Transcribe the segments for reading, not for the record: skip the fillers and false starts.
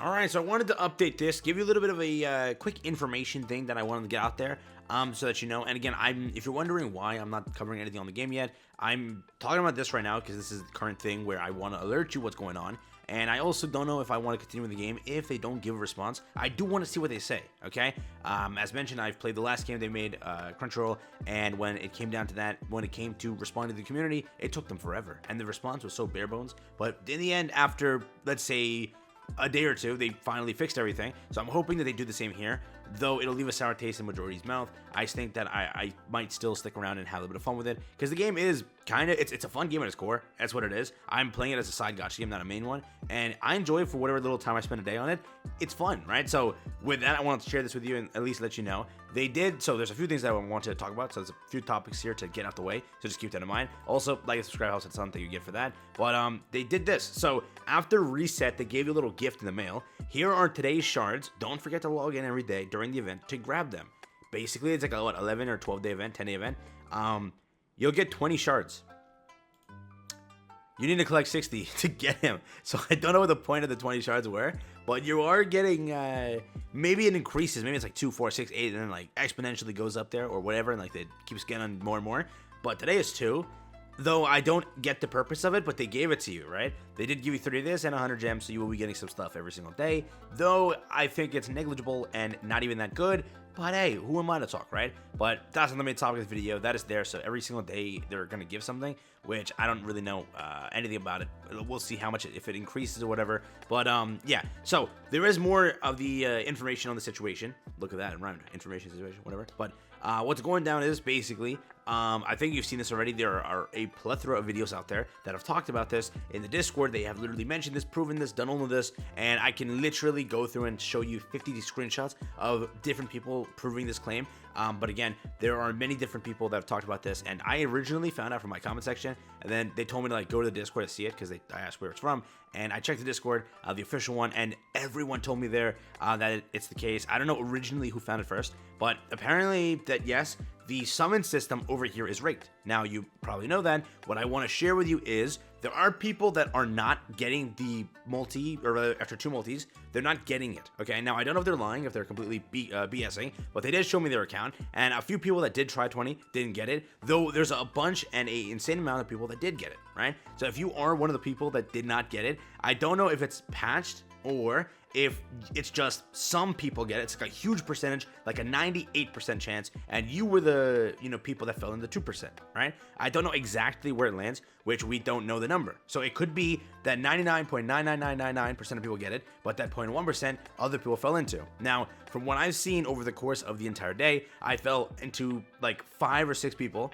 All right, so I wanted to update this, give you a little bit of a quick information thing that I wanted to get out there, so that you know. And again, if you're wondering why I'm not covering anything on the game yet, I'm talking about this right now because this is the current thing where I want to alert you what's going on. And I also don't know if I want to continue with the game if they don't give a response. I do want to see what they say, okay? As mentioned, I've played the last game they made, Crunchyroll, and when it came down to that, when it came to responding to the community, it took them forever. And the response was so bare bones. But in the end, after, let's say, a day or two, they finally fixed everything. So I'm hoping that they do the same here, though it'll leave a sour taste in majority's mouth. I think that I might still stick around and have a bit of fun with it, because the game is kind of, it's a fun game at its core. That's what it is. I'm playing it as a side gacha game, not a main one, and I enjoy it for whatever little time I spend a day on it. It's fun, right? So with that, I wanted to share this with you and at least let you know. They did, so there's a few things that I want to talk about, so there's a few topics here to get out the way, so just keep that in mind. Also, like and subscribe, helps, it's something you get for that. But they did this. So after reset, they gave you a little gift in the mail. Here are today's shards. Don't forget to log in every day during the event to grab them. Basically, it's like a, 11 or 12 day event, 10 day event. You'll get 20 shards. You need to collect 60 to get him. So I don't know what the point of the 20 shards were, but you are getting, maybe it increases. Maybe it's like 2, 4, 6, 8, and then like exponentially goes up there or whatever, and like it keeps getting on more and more. But today is 2. Though I don't get the purpose of it, but they gave it to you, right? They did give you 30 of this and 100 gems, so you will be getting some stuff every single day. Though I think it's negligible and not even that good. But hey, who am I to talk, right? But that's not the main topic of the video. That is there, so every single day they're going to give something, which I don't really know anything about it. We'll see how much, if it increases or whatever. But yeah, so there is more of the information on the situation. Look at that, it rhymed. Information, situation, whatever. But what's going down is basically, I think you've seen this already. There are a plethora of videos out there that have talked about this. In the Discord, they have literally mentioned this, proven this, done all of this, and I can literally go through and show you 50 screenshots of different people proving this claim. But again, there are many different people that have talked about this, and I originally found out from my comment section, and then they told me to like go to the Discord to see it, because I asked where it's from, and I checked the Discord, the official one, and everyone told me there that it's the case. I don't know originally who found it first, but apparently that yes, the summon system over here is rigged. Now, you probably know that. What I want to share with you is there are people that are not getting the multi, or rather, after 2 multis, they're not getting it, okay? Now, I don't know if they're lying, if they're completely BSing, but they did show me their account, and a few people that did try 20 didn't get it, though there's a bunch and a insane amount of people that did get it, right? So if you are one of the people that did not get it, I don't know if it's patched or if it's just some people get it. It's like a huge percentage, like a 98% chance, and you were the people that fell in the 2%, right? I don't know exactly where it lands, which we don't know the number. So it could be that 99.99999% of people get it, but that 0.1% other people fell into. Now, from what I've seen over the course of the entire day, I fell into like 5 or 6 people.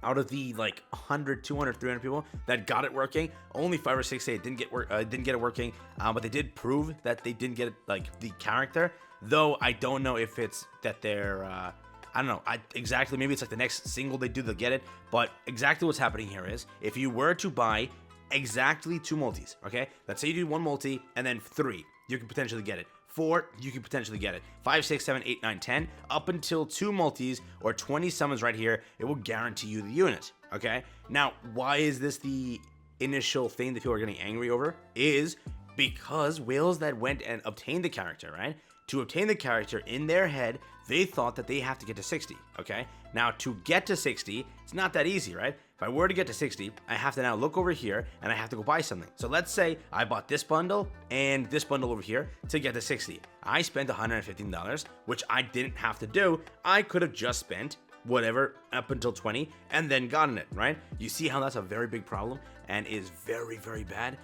Out of the like 100, 200, 300 people that got it working, only 5 or 6 say it didn't get it working, but they did prove that they didn't get it, like the character. Though I don't know if it's that they're I don't know exactly, maybe it's like the next single they do, they'll get it. But exactly what's happening here is, if you were to buy exactly 2 multis, okay, let's say you do 1 multi and then 3, you can potentially get it. 4, you can potentially get it. 5, 6, 7, 8, 9, 10, up until 2 multis or 20 summons right here, it will guarantee you the unit, okay? Now, why is this the initial thing that people are getting angry over? Is because whales that went and obtained the character, right? To obtain the character, in their head, they thought that they have to get to 60, okay? Now, to get to 60, it's not that easy, right? If I were to get to 60, I have to now look over here and I have to go buy something. So let's say I bought this bundle and this bundle over here to get to 60. I spent $115, which I didn't have to do. I could have just spent whatever up until 20 and then gotten it, right? You see how that's a very big problem and is very, very bad.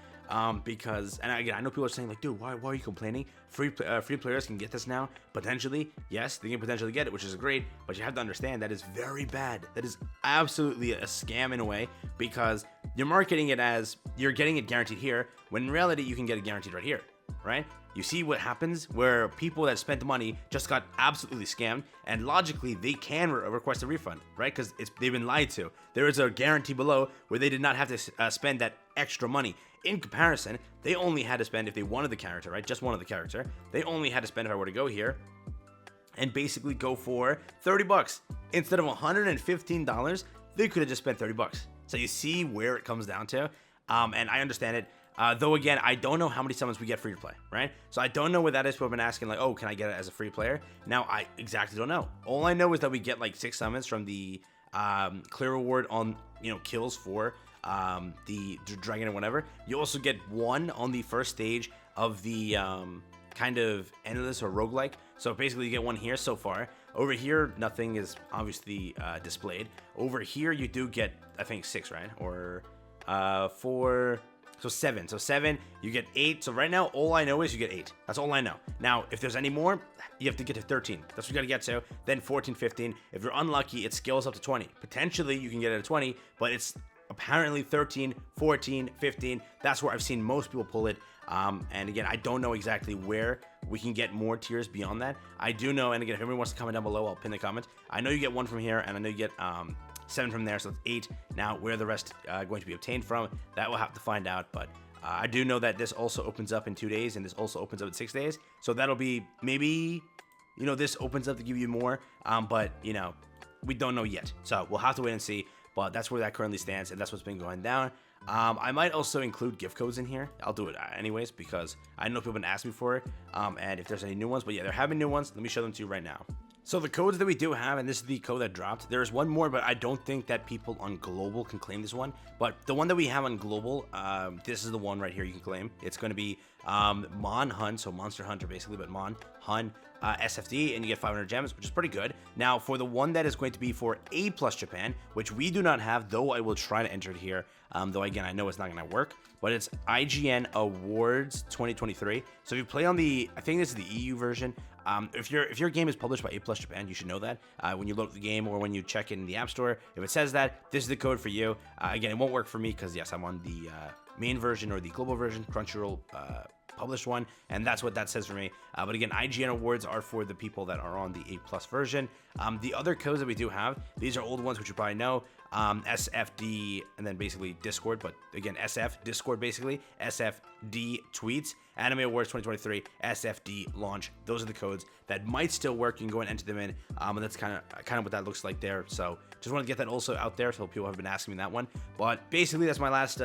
Because, and again, I know people are saying like, dude, why are you complaining? Free players can get this now, potentially. Yes, they can potentially get it, which is great, but you have to understand that is very bad. That is absolutely a scam in a way, because you're marketing it as you're getting it guaranteed here, when in reality you can get it guaranteed right here, right? You see what happens where people that spent the money just got absolutely scammed, and logically they can request a refund, right? Because they've been lied to. There is a guarantee below where they did not have to spend that extra money. In comparison, they only had to spend, if they wanted the character, right? Just wanted the character. They only had to spend, if I were to go here and basically go for 30 bucks instead of $115, they could have just spent 30 bucks. So you see where it comes down to. And I understand it. Though again, I don't know how many summons we get free to play, right? So I don't know what that is. People have been asking like, oh, can I get it as a free player? Now I exactly don't know. All I know is that we get like 6 summons from the clear reward on kills for the dragon or whatever. You also get 1 on the first stage of the kind of endless or roguelike. So basically you get 1 here so far. Over here, nothing is obviously displayed. Over here, you do get, I think, 6, right? Or 4, so 7. So 7, you get 8. So right now, all I know is you get 8. That's all I know. Now, if there's any more, you have to get to 13. That's what you got to get to. Then 14, 15. If you're unlucky, it scales up to 20. Potentially, you can get it at 20, but it's apparently 13, 14, 15. That's where I've seen most people pull it. And again, I don't know exactly where we can get more tiers beyond that. I do know, and again, if anyone wants to comment down below, I'll pin the comment. I know you get 1 from here, and I know you get 7 from there, so it's 8. Now, where the rest going to be obtained from, that we'll have to find out. But I do know that this also opens up in 2 days, and this also opens up in 6 days. So that'll be maybe, this opens up to give you more. But we don't know yet. So we'll have to wait and see. But that's where that currently stands, and that's what's been going down. I might also include gift codes in here. I'll do it anyways because I know people have been asking me for it. And if there's any new ones, but yeah, there have been new ones. Let me show them to you right now. So the codes that we do have, and this is the code that dropped. There's one more, but I don't think that people on global can claim this one. But the one that we have on global, this is the one right here you can claim. It's going to be Mon Hun, so Monster Hunter basically, but Mon Hun SFD, and you get 500 gems, which is pretty good. Now, for the one that is going to be for A+ Japan, which we do not have, though I will try to enter it here, though again, I know it's not going to work, but it's IGN Awards 2023. So if you play on the, I think this is the EU version. If your game is published by A+ Japan, you should know that. When you load the game or when you check it in the App Store, if it says that, this is the code for you. Again, it won't work for me because, yes, I'm on the main version or the global version, Crunchyroll published one, and that's what that says for me. But again, IGN Awards are for the people that are on the A+ version. The other codes that we do have, these are old ones, which you probably know. SFD, and then basically Discord, but again, SF, Discord basically, SFD tweets, Anime Awards 2023, SFD launch. Those are the codes that might still work. You can go and enter them in, and that's kind of what that looks like there. So just want to get that also out there, so people have been asking me that one. But basically, that's my last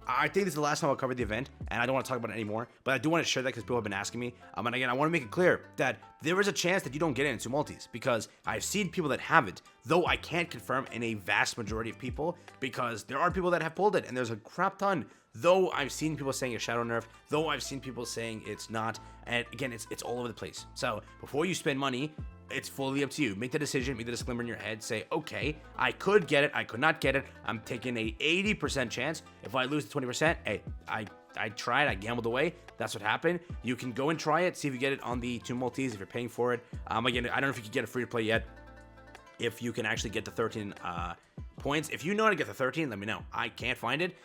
I think this is the last time I'll cover the event, and I don't want to talk about it anymore, but I do want to share that because people have been asking me. And again, I want to make it clear that there is a chance that you don't get into multis because I've seen people that haven't, though I can't confirm in a vast majority of people because there are people that have pulled it, and there's a crap ton. Though I've seen people saying it's shadow nerf, though I've seen people saying it's not, and again, it's all over the place. So before you spend money, it's fully up to you. Make the decision, make the disclaimer in your head, say, okay, I could get it, I could not get it, I'm taking a 80% chance. If I lose the 20%, hey, I tried, I gambled away, that's what happened. You can go and try it, see if you get it on the 2 multis, if you're paying for it. Again, I don't know if you can get it free to play yet, if you can actually get the 13 points. If you know how to get the 13, let me know. I can't find it.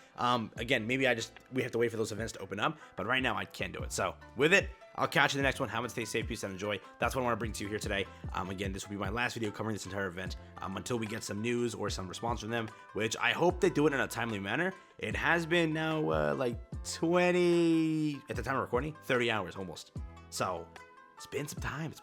Again, maybe we have to wait for those events to open up, but right now I can do it. So with it, I'll catch you in the next one. Have a stay safe, peace, and enjoy. That's what I want to bring to you here today. Again, this will be my last video covering this entire event until we get some news or some response from them, which I hope they do it in a timely manner. It has been now like 20, at the time of recording, 30 hours almost. So it's been some time.